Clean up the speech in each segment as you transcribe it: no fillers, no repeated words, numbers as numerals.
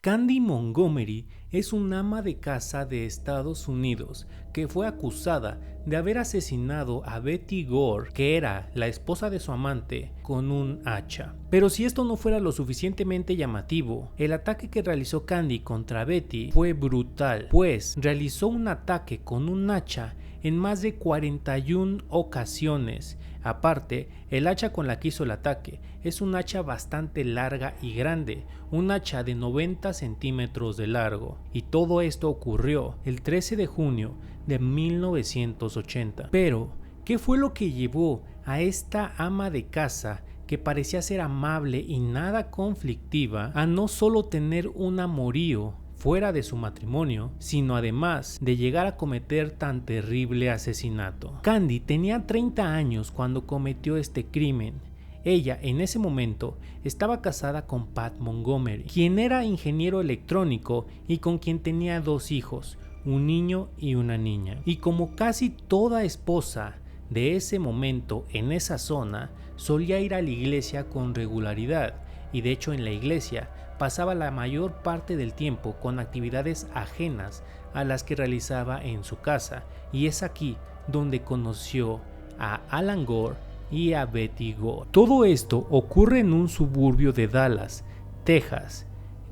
Candy Montgomery es una ama de casa de Estados Unidos que fue acusada de haber asesinado a Betty Gore, que era la esposa de su amante, con un hacha. Pero si esto no fuera lo suficientemente llamativo, el ataque que realizó Candy contra Betty fue brutal, pues realizó un ataque con un hacha en más de 41 ocasiones. Aparte, el hacha con la que hizo el ataque es un hacha bastante larga y grande, un hacha de 90 centímetros de largo, y todo esto ocurrió el 13 de junio de 1980. Pero, ¿qué fue lo que llevó a esta ama de casa, que parecía ser amable y nada conflictiva, a no solo tener un amorío fuera de su matrimonio, sino además de llegar a cometer tan terrible asesinato? Candy tenía 30 años cuando cometió este crimen. Ella en ese momento estaba casada con Pat Montgomery, quien era ingeniero electrónico y con quien tenía 2 hijos, un niño y una niña. Y como casi toda esposa de ese momento en esa zona, solía ir a la iglesia con regularidad, y de hecho en la iglesia pasaba la mayor parte del tiempo con actividades ajenas a las que realizaba en su casa, y es aquí donde conoció a Alan Gore y a Betty Gore. Todo esto ocurre en un suburbio de Dallas, Texas,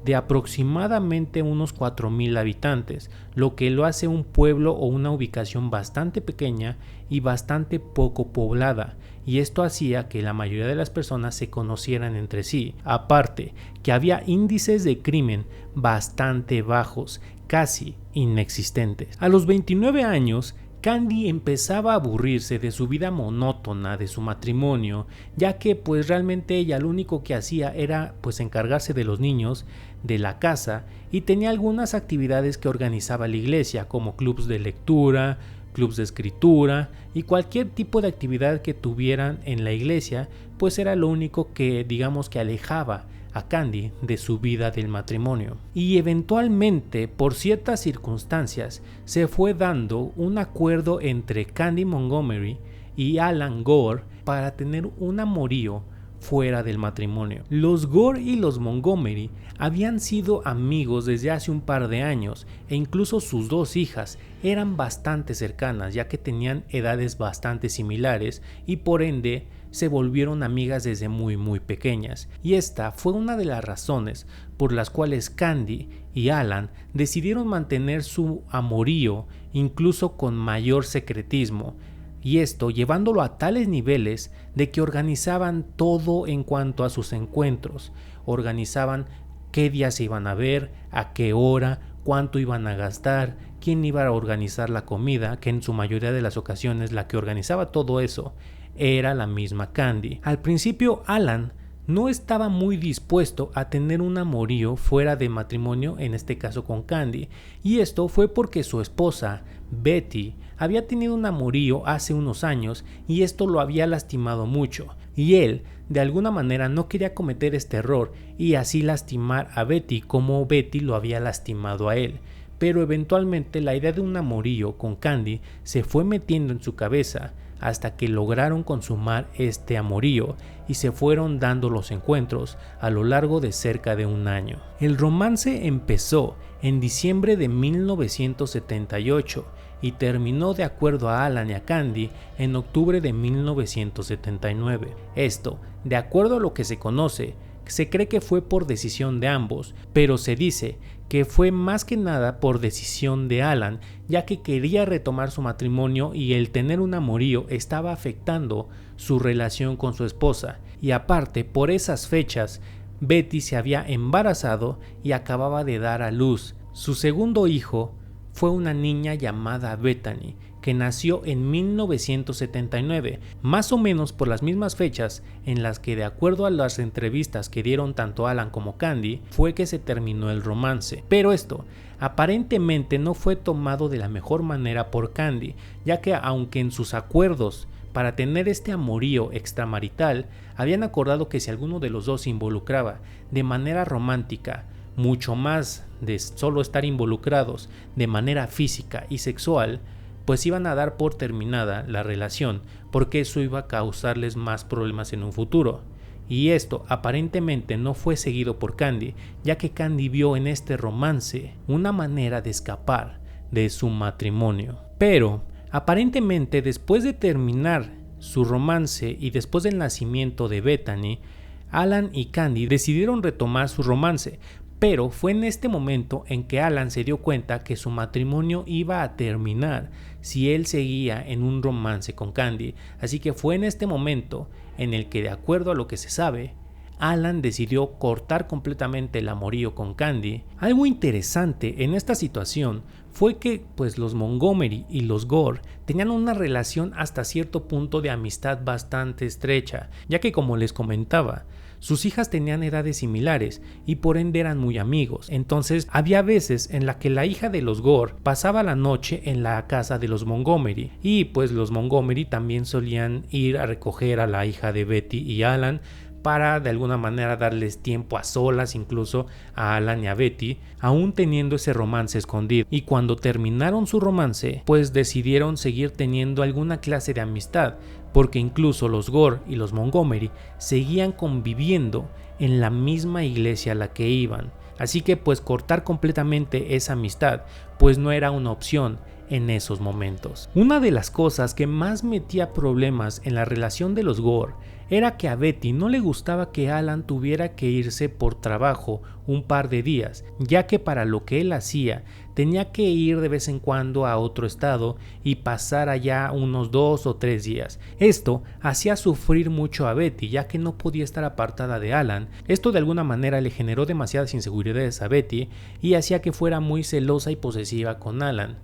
de aproximadamente unos 4,000 habitantes, lo que lo hace un pueblo o una ubicación bastante pequeña y bastante poco poblada, y esto hacía que la mayoría de las personas se conocieran entre sí. Aparte, que había índices de crimen bastante bajos, casi inexistentes. A los 29 años, Candy empezaba a aburrirse de su vida monótona, de su matrimonio, ya que pues realmente ella lo único que hacía era pues encargarse de los niños, de la casa, y tenía algunas actividades que organizaba la iglesia, como clubs de lectura, clubs de escritura y cualquier tipo de actividad que tuvieran en la iglesia, pues era lo único que digamos que alejaba a Candy de su vida del matrimonio. Y eventualmente, por ciertas circunstancias, se fue dando un acuerdo entre Candy Montgomery y Alan Gore para tener un amorío fuera del matrimonio. Los Gore y los Montgomery habían sido amigos desde hace un par de años, e incluso sus 2 hijas eran bastante cercanas, ya que tenían edades bastante similares y por ende se volvieron amigas desde muy pequeñas, y esta fue una de las razones por las cuales Candy y Alan decidieron mantener su amorío incluso con mayor secretismo, y esto llevándolo a tales niveles de que organizaban todo en cuanto a sus encuentros. Organizaban qué días se iban a ver, a qué hora, cuánto iban a gastar, quién iba a organizar la comida, que en su mayoría de las ocasiones la que organizaba todo eso era la misma Candy. Al principio Alan no estaba muy dispuesto a tener un amorío fuera de matrimonio, en este caso con Candy, y esto fue porque su esposa, Betty, había tenido un amorío hace unos años y esto lo había lastimado mucho, y él de alguna manera no quería cometer este error y así lastimar a Betty como Betty lo había lastimado a él. Pero eventualmente la idea de un amorío con Candy se fue metiendo en su cabeza hasta que lograron consumar este amorío y se fueron dando los encuentros a lo largo de cerca de un año. El romance empezó en diciembre de 1978 y terminó, de acuerdo a Alan y a Candy, en octubre de 1979. Esto, de acuerdo a lo que se conoce, se cree que fue por decisión de ambos, pero se dice que fue más que nada por decisión de Alan, ya que quería retomar su matrimonio y el tener un amorío estaba afectando su relación con su esposa, y aparte por esas fechas Betty se había embarazado y acababa de dar a luz. Su segundo hijo fue una niña llamada Bethany, que nació en 1979, más o menos por las mismas fechas en las que, de acuerdo a las entrevistas que dieron tanto Alan como Candy, fue que se terminó el romance. Pero esto aparentemente no fue tomado de la mejor manera por Candy, ya que aunque en sus acuerdos para tener este amorío extramarital habían acordado que si alguno de los dos se involucraba de manera romántica, mucho más de solo estar involucrados de manera física y sexual, pues iban a dar por terminada la relación, porque eso iba a causarles más problemas en un futuro. y esto aparentemente no fue seguido por Candy, ya que Candy vio en este romance una manera de escapar de su matrimonio. Pero aparentemente después de terminar su romance y después del nacimiento de Bethany, Alan y Candy decidieron retomar su romance, pero fue en este momento en que Alan se dio cuenta que su matrimonio iba a terminar si él seguía en un romance con Candy, así que fue en este momento en el que, de acuerdo a lo que se sabe, Alan decidió cortar completamente el amorío con Candy. Algo interesante en esta situación fue que pues los Montgomery y los Gore tenían una relación hasta cierto punto de amistad bastante estrecha, ya que, como les comentaba, sus hijas tenían edades similares y por ende eran muy amigos. Entonces había veces en la que la hija de los Gore pasaba la noche en la casa de los Montgomery, y pues los Montgomery también solían ir a recoger a la hija de Betty y Alan para de alguna manera darles tiempo a solas, incluso a Alan y a Betty, aún teniendo ese romance escondido. Y cuando terminaron su romance, pues decidieron seguir teniendo alguna clase de amistad, porque incluso los Gore y los Montgomery seguían conviviendo en la misma iglesia a la que iban. Así que pues cortar completamente esa amistad pues no era una opción en esos momentos. Una de las cosas que más metía problemas en la relación de los Gore era que a Betty no le gustaba que Alan tuviera que irse por trabajo un par de días, ya que para lo que él hacía tenía que ir de vez en cuando a otro estado y pasar allá unos 2 o 3 días. Esto hacía sufrir mucho a Betty, ya que no podía estar apartada de Alan. Esto de alguna manera le generó demasiadas inseguridades a Betty y hacía que fuera muy celosa y posesiva con Alan,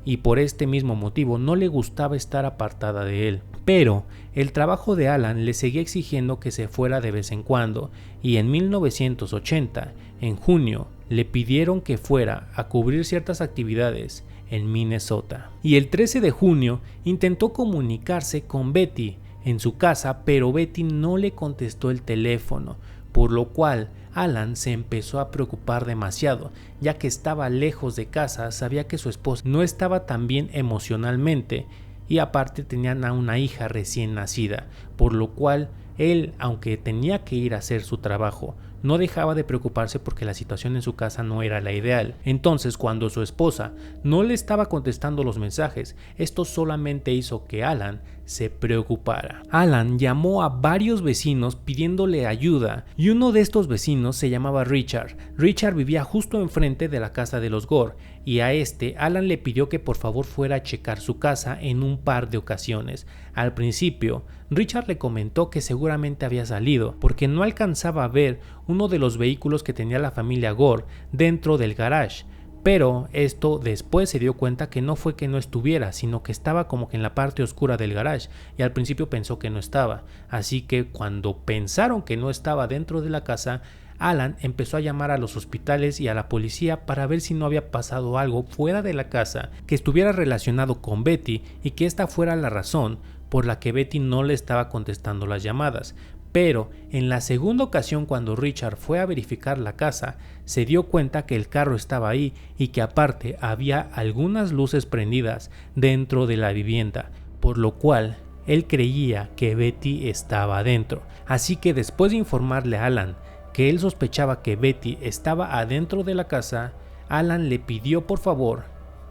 y por este mismo motivo no le gustaba estar apartada de él. Pero el trabajo de Alan le seguía exigiendo que se fuera de vez en cuando, y en 1980, en junio, le pidieron que fuera a cubrir ciertas actividades en Minnesota. Y el 13 de junio intentó comunicarse con Betty en su casa, pero Betty no le contestó el teléfono, por lo cual Alan se empezó a preocupar demasiado, ya que estaba lejos de casa, sabía que su esposa no estaba tan bien emocionalmente y aparte tenían a una hija recién nacida, por lo cual él, aunque tenía que ir a hacer su trabajo, no dejaba de preocuparse porque la situación en su casa no era la ideal. Entonces, cuando su esposa no le estaba contestando los mensajes, esto solamente hizo que Alan se preocupara. Alan llamó a varios vecinos pidiéndole ayuda, y uno de estos vecinos se llamaba Richard. Richard vivía justo enfrente de la casa de los Gore, y a Alan le pidió que por favor fuera a checar su casa en un par de ocasiones. Al principio, Richard le comentó que seguramente había salido, porque no alcanzaba a ver uno de los vehículos que tenía la familia Gore dentro del garage. Pero esto después se dio cuenta que no fue que no estuviera, sino que estaba como que en la parte oscura del garage, y al principio pensó que no estaba. Así que cuando pensaron que no estaba dentro de la casa, Alan empezó a llamar a los hospitales y a la policía para ver si no había pasado algo fuera de la casa que estuviera relacionado con Betty, y que esta fuera la razón por la que Betty no le estaba contestando las llamadas. Pero en la segunda ocasión, cuando Richard fue a verificar la casa, se dio cuenta que el carro estaba ahí y que aparte había algunas luces prendidas dentro de la vivienda, por lo cual él creía que Betty estaba adentro. Así que después de informarle a Alan que él sospechaba que Betty estaba adentro de la casa, Alan le pidió por favor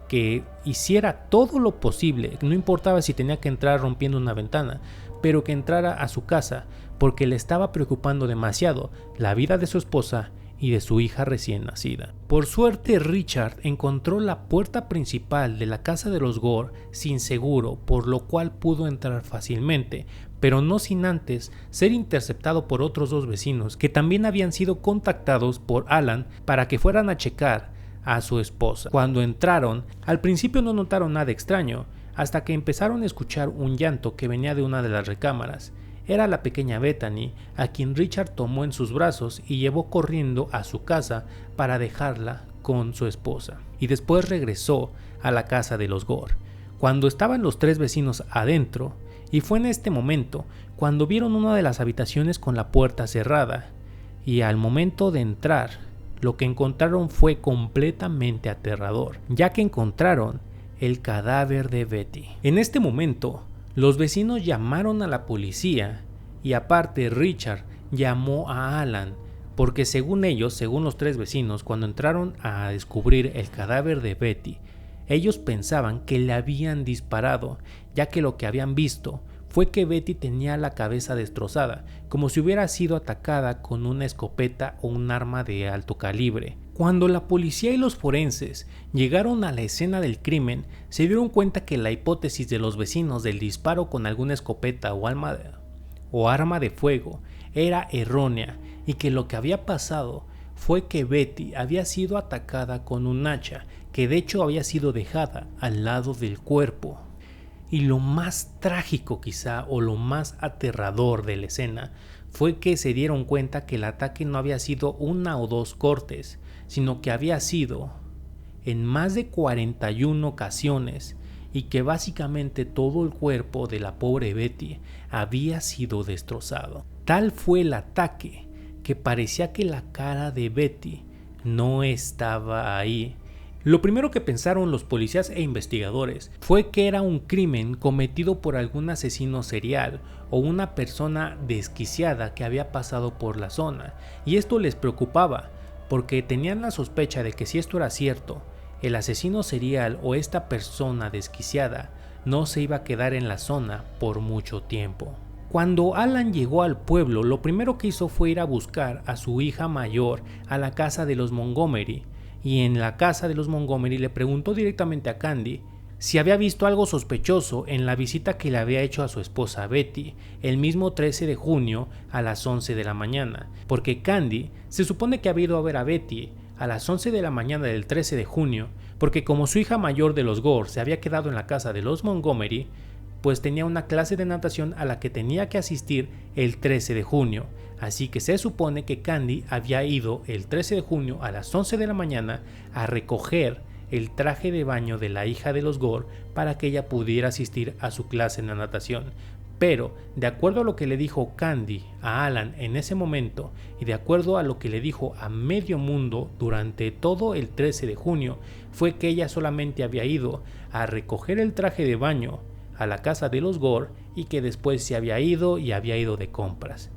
que hiciera todo lo posible, no importaba si tenía que entrar rompiendo una ventana, pero que entrara a su casa, porque le estaba preocupando demasiado la vida de su esposa y de su hija recién nacida. Por suerte, Richard encontró la puerta principal de la casa de los Gore sin seguro, por lo cual pudo entrar fácilmente, pero no sin antes ser interceptado por otros 2 vecinos que también habían sido contactados por Alan para que fueran a checar a su esposa. Cuando entraron, al principio no notaron nada extraño, hasta que empezaron a escuchar un llanto que venía de una de las recámaras. Era la pequeña Bethany, a quien Richard tomó en sus brazos y llevó corriendo a su casa para dejarla con su esposa, y después regresó a la casa de los Gore, cuando estaban los 3 vecinos adentro, y fue en este momento cuando vieron una de las habitaciones con la puerta cerrada, y al momento de entrar, lo que encontraron fue completamente aterrador, ya que encontraron el cadáver de Betty. En este momento, los vecinos llamaron a la policía, y aparte Richard llamó a Alan, porque según ellos, según los 3 vecinos, cuando entraron a descubrir el cadáver de Betty, ellos pensaban que le habían disparado, ya que lo que habían visto fue que Betty tenía la cabeza destrozada, como si hubiera sido atacada con una escopeta o un arma de alto calibre. Cuando la policía y los forenses llegaron a la escena del crimen, se dieron cuenta que la hipótesis de los vecinos del disparo con alguna escopeta o arma de fuego era errónea y que lo que había pasado fue que Betty había sido atacada con un hacha, que de hecho había sido dejada al lado del cuerpo. Y lo más trágico quizá, o lo más aterrador de la escena, fue que se dieron cuenta que el ataque no había sido 1 o 2 cortes, sino que había sido en más de 41 ocasiones, y que básicamente todo el cuerpo de la pobre Betty había sido destrozado. Tal fue el ataque que parecía que la cara de Betty no estaba ahí. Lo primero que pensaron los policías e investigadores fue que era un crimen cometido por algún asesino serial o una persona desquiciada que había pasado por la zona, y esto les preocupaba porque tenían la sospecha de que si esto era cierto, el asesino serial o esta persona desquiciada no se iba a quedar en la zona por mucho tiempo. Cuando Alan llegó al pueblo, lo primero que hizo fue ir a buscar a su hija mayor a la casa de los Montgomery, y en la casa de los Montgomery le preguntó directamente a Candy si había visto algo sospechoso en la visita que le había hecho a su esposa Betty el mismo 13 de junio a las 11 de la mañana, porque Candy se supone que había ido a ver a Betty a las 11 de la mañana del 13 de junio, porque como su hija mayor de los Gore se había quedado en la casa de los Montgomery, pues tenía una clase de natación a la que tenía que asistir el 13 de junio, así que se supone que Candy había ido el 13 de junio a las 11 de la mañana a recoger el traje de baño de la hija de los Gore para que ella pudiera asistir a su clase de natación. Pero, de acuerdo a lo que le dijo Candy a Alan en ese momento y de acuerdo a lo que le dijo a medio mundo durante todo el 13 de junio, fue que ella solamente había ido a recoger el traje de baño a la casa de los Gore y que después se había ido y había ido de compras.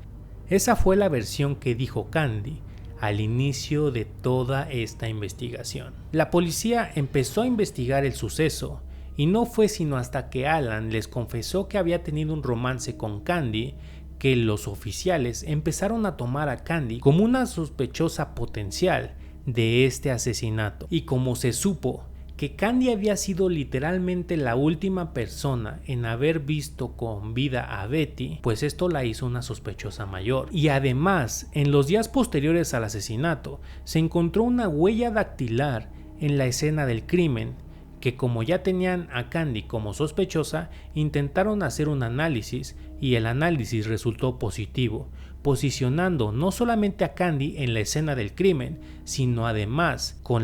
Esa fue la versión que dijo Candy al inicio de toda esta investigación. La policía empezó a investigar el suceso y no fue sino hasta que Alan les confesó que había tenido un romance con Candy que los oficiales empezaron a tomar a Candy como una sospechosa potencial de este asesinato. Y como se supo que Candy había sido literalmente la última persona en haber visto con vida a Betty, pues esto la hizo una sospechosa mayor. Y además, en los días posteriores al asesinato, se encontró una huella dactilar en la escena del crimen, que como ya tenían a Candy como sospechosa, intentaron hacer un análisis y el análisis resultó positivo, posicionando no solamente a Candy en la escena del crimen, sino además con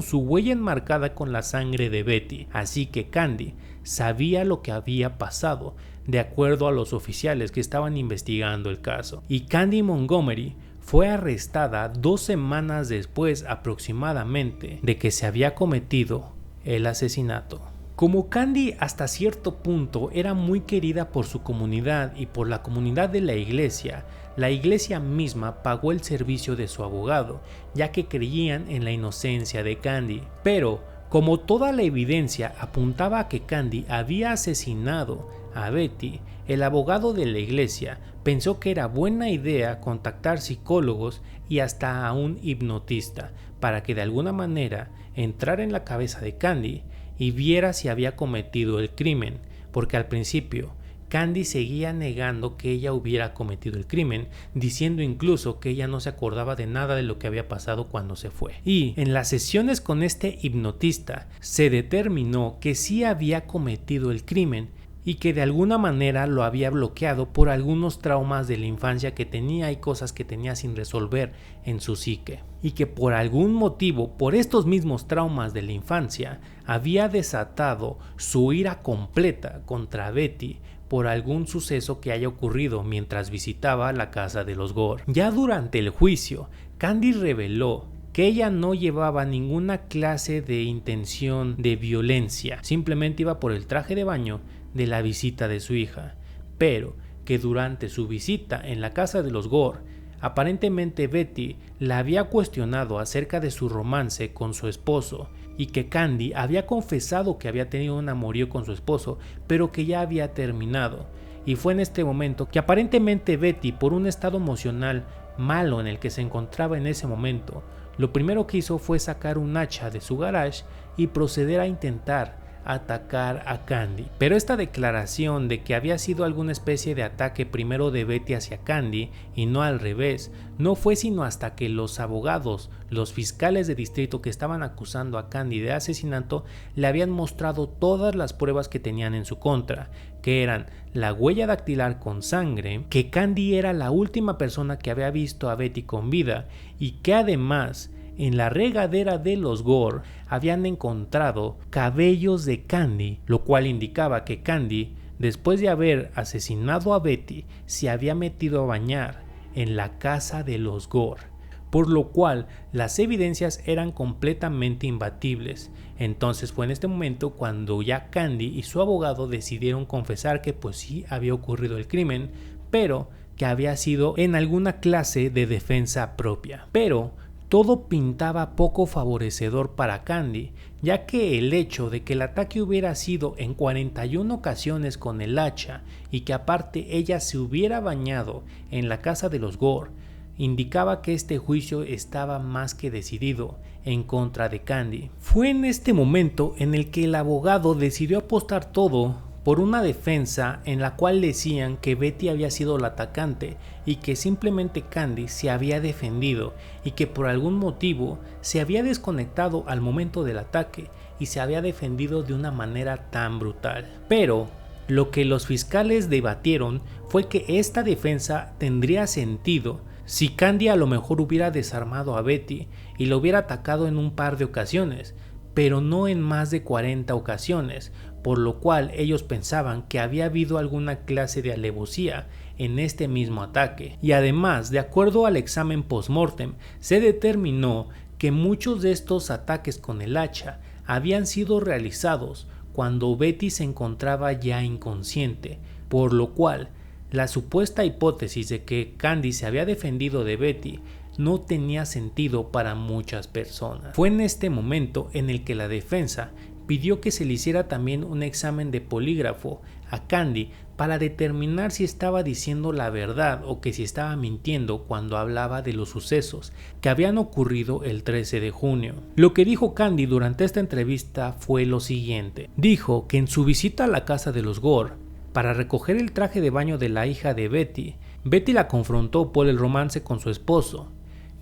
su huella enmarcada con la sangre de Betty. Así que Candy sabía lo que había pasado, de acuerdo a los oficiales que estaban investigando el caso. Y Candy Montgomery fue arrestada 2 semanas después aproximadamente de que se había cometido el asesinato. Como Candy hasta cierto punto era muy querida por su comunidad y por la comunidad de la iglesia misma pagó el servicio de su abogado, ya que creían en la inocencia de Candy. Pero como toda la evidencia apuntaba a que Candy había asesinado a Betty, el abogado de la iglesia pensó que era buena idea contactar psicólogos y hasta a un hipnotista para que de alguna manera entrara en la cabeza de Candy y viera si había cometido el crimen, porque al principio Candy seguía negando que ella hubiera cometido el crimen, diciendo incluso que ella no se acordaba de nada de lo que había pasado cuando se fue. Y en las sesiones con este hipnotista se determinó que sí había cometido el crimen y que de alguna manera lo había bloqueado por algunos traumas de la infancia que tenía y cosas que tenía sin resolver en su psique, y que por algún motivo, por estos mismos traumas de la infancia, había desatado su ira completa contra Betty por algún suceso que haya ocurrido mientras visitaba la casa de los Gore. Ya durante el juicio, Candy reveló que ella no llevaba ninguna clase de intención de violencia, simplemente iba por el traje de baño de la visita de su hija, pero que durante su visita en la casa de los Gore, aparentemente Betty la había cuestionado acerca de su romance con su esposo y que Candy había confesado que había tenido un amorío con su esposo, pero que ya había terminado. Y fue en este momento que aparentemente Betty, por un estado emocional malo en el que se encontraba en ese momento, lo primero que hizo fue sacar un hacha de su garage y proceder a intentar atacar a Candy. Pero esta declaración de que había sido alguna especie de ataque primero de Betty hacia Candy y no al revés, no fue sino hasta que los abogados, los fiscales de distrito que estaban acusando a Candy de asesinato, le habían mostrado todas las pruebas que tenían en su contra, que eran la huella dactilar con sangre, que Candy era la última persona que había visto a Betty con vida y que además en la regadera de los Gore habían encontrado cabellos de Candy, lo cual indicaba que Candy, después de haber asesinado a Betty, se había metido a bañar en la casa de los Gore, por lo cual las evidencias eran completamente imbatibles. Entonces fue en este momento cuando ya Candy y su abogado decidieron confesar que pues sí había ocurrido el crimen, pero que había sido en alguna clase de defensa propia. Pero todo pintaba poco favorecedor para Candy, ya que el hecho de que el ataque hubiera sido en 41 ocasiones con el hacha y que aparte ella se hubiera bañado en la casa de los Gore, indicaba que este juicio estaba más que decidido en contra de Candy. Fue en este momento en el que el abogado decidió apostar todo por una defensa en la cual decían que Betty había sido la atacante y que simplemente Candy se había defendido y que por algún motivo se había desconectado al momento del ataque y se había defendido de una manera tan brutal. Pero lo que los fiscales debatieron fue que esta defensa tendría sentido si Candy a lo mejor hubiera desarmado a Betty y lo hubiera atacado en un par de ocasiones, pero no en más de 40 ocasiones, por lo cual ellos pensaban que había habido alguna clase de alevosía en este mismo ataque. Y además, de acuerdo al examen post-mortem, se determinó que muchos de estos ataques con el hacha habían sido realizados cuando Betty se encontraba ya inconsciente, por lo cual la supuesta hipótesis de que Candy se había defendido de Betty no tenía sentido para muchas personas. Fue en este momento en el que la defensa pidió que se le hiciera también un examen de polígrafo a Candy para determinar si estaba diciendo la verdad o que si estaba mintiendo cuando hablaba de los sucesos que habían ocurrido el 13 de junio. Lo que dijo Candy durante esta entrevista fue lo siguiente. Dijo que en su visita a la casa de los Gore para recoger el traje de baño de la hija de Betty, Betty la confrontó por el romance con su esposo.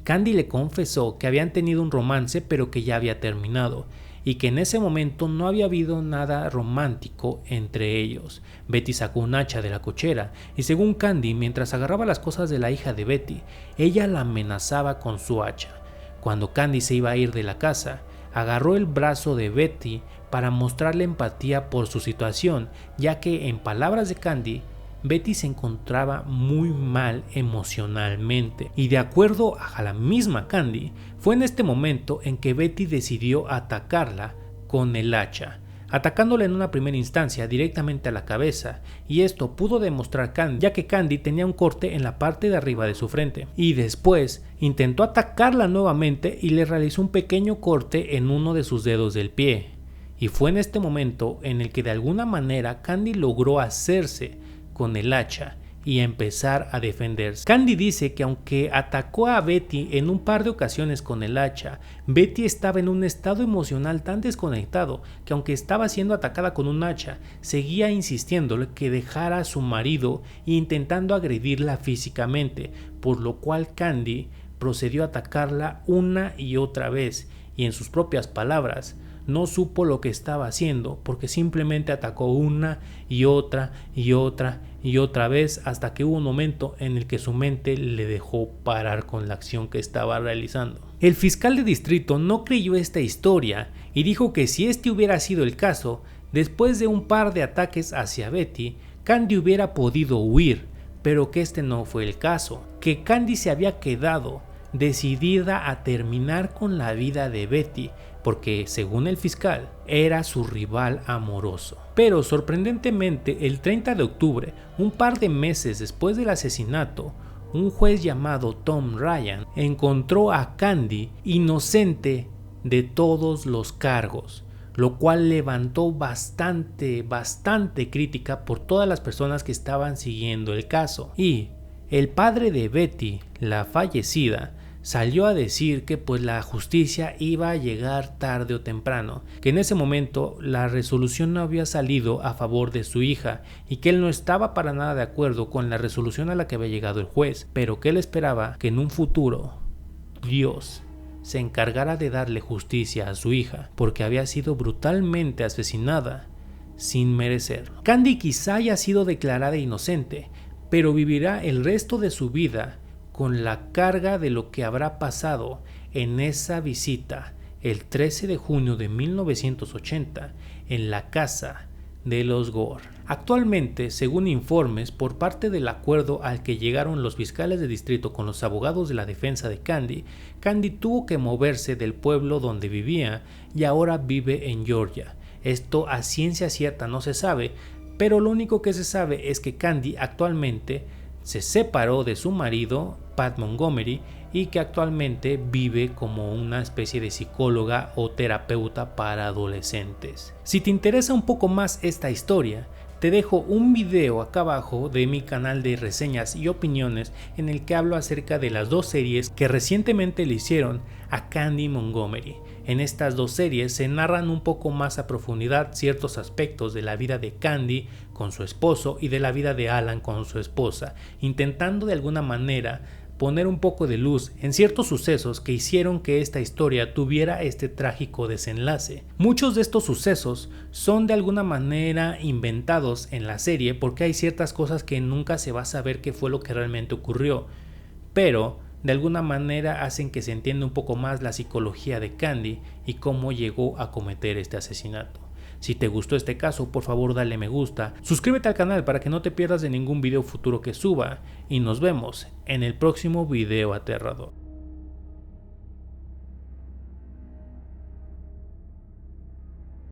Candy le confesó que habían tenido un romance pero que ya había terminado y que en ese momento no había habido nada romántico entre ellos. Betty sacó un hacha de la cochera y según Candy, mientras agarraba las cosas de la hija de Betty, ella la amenazaba con su hacha. Cuando Candy se iba a ir de la casa, agarró el brazo de Betty para mostrarle empatía por su situación, ya que en palabras de Candy, Betty se encontraba muy mal emocionalmente y de acuerdo a la misma Candy, fue en este momento en que Betty decidió atacarla con el hacha, atacándola en una primera instancia directamente a la cabeza, y esto pudo demostrar Candy, ya que Candy tenía un corte en la parte de arriba de su frente, y después intentó atacarla nuevamente y le realizó un pequeño corte en uno de sus dedos del pie, y fue en este momento en el que de alguna manera Candy logró hacerse con el hacha y empezar a defenderse. Candy dice que aunque atacó a Betty en un par de ocasiones con el hacha, Betty estaba en un estado emocional tan desconectado que aunque estaba siendo atacada con un hacha, seguía insistiéndole que dejara a su marido e intentando agredirla físicamente, por lo cual Candy procedió a atacarla una y otra vez y en sus propias palabras, no supo lo que estaba haciendo porque simplemente atacó una y otra y otra y otra vez hasta que hubo un momento en el que su mente le dejó parar con la acción que estaba realizando. El fiscal de distrito no creyó esta historia y dijo que si este hubiera sido el caso, después de un par de ataques hacia Betty, Candy hubiera podido huir, pero que este no fue el caso, que Candy se había quedado decidida a terminar con la vida de Betty, porque según el fiscal era su rival amoroso. Pero sorprendentemente, el 30 de octubre, un par de meses después del asesinato, un juez llamado Tom Ryan encontró a Candy inocente de todos los cargos, lo cual levantó bastante crítica por todas las personas que estaban siguiendo el caso. Y el padre de Betty, la fallecida, salió a decir que pues la justicia iba a llegar tarde o temprano, que en ese momento la resolución no había salido a favor de su hija y que él no estaba para nada de acuerdo con la resolución a la que había llegado el juez, pero que él esperaba que en un futuro Dios se encargara de darle justicia a su hija, porque había sido brutalmente asesinada sin merecerlo. Candy quizá haya sido declarada inocente, pero vivirá el resto de su vida con la carga de lo que habrá pasado en esa visita el 13 de junio de 1980 en la casa de los Gore. Actualmente, según informes por parte del acuerdo al que llegaron los fiscales de distrito con los abogados de la defensa de Candy, Candy tuvo que moverse del pueblo donde vivía y ahora vive en Georgia. Esto a ciencia cierta no se sabe, pero lo único que se sabe es que Candy actualmente se separó de su marido, Pat Montgomery, y que actualmente vive como una especie de psicóloga o terapeuta para adolescentes. Si te interesa un poco más esta historia, te dejo un video acá abajo de mi canal de reseñas y opiniones en el que hablo acerca de las dos series que recientemente le hicieron a Candy Montgomery. En estas dos series se narran un poco más a profundidad ciertos aspectos de la vida de Candy con su esposo y de la vida de Alan con su esposa, intentando de alguna manera poner un poco de luz en ciertos sucesos que hicieron que esta historia tuviera este trágico desenlace. Muchos de estos sucesos son de alguna manera inventados en la serie porque hay ciertas cosas que nunca se va a saber qué fue lo que realmente ocurrió, pero de alguna manera hacen que se entienda un poco más la psicología de Candy y cómo llegó a cometer este asesinato. Si te gustó este caso, por favor dale me gusta, suscríbete al canal para que no te pierdas de ningún video futuro que suba y nos vemos en el próximo video aterrador.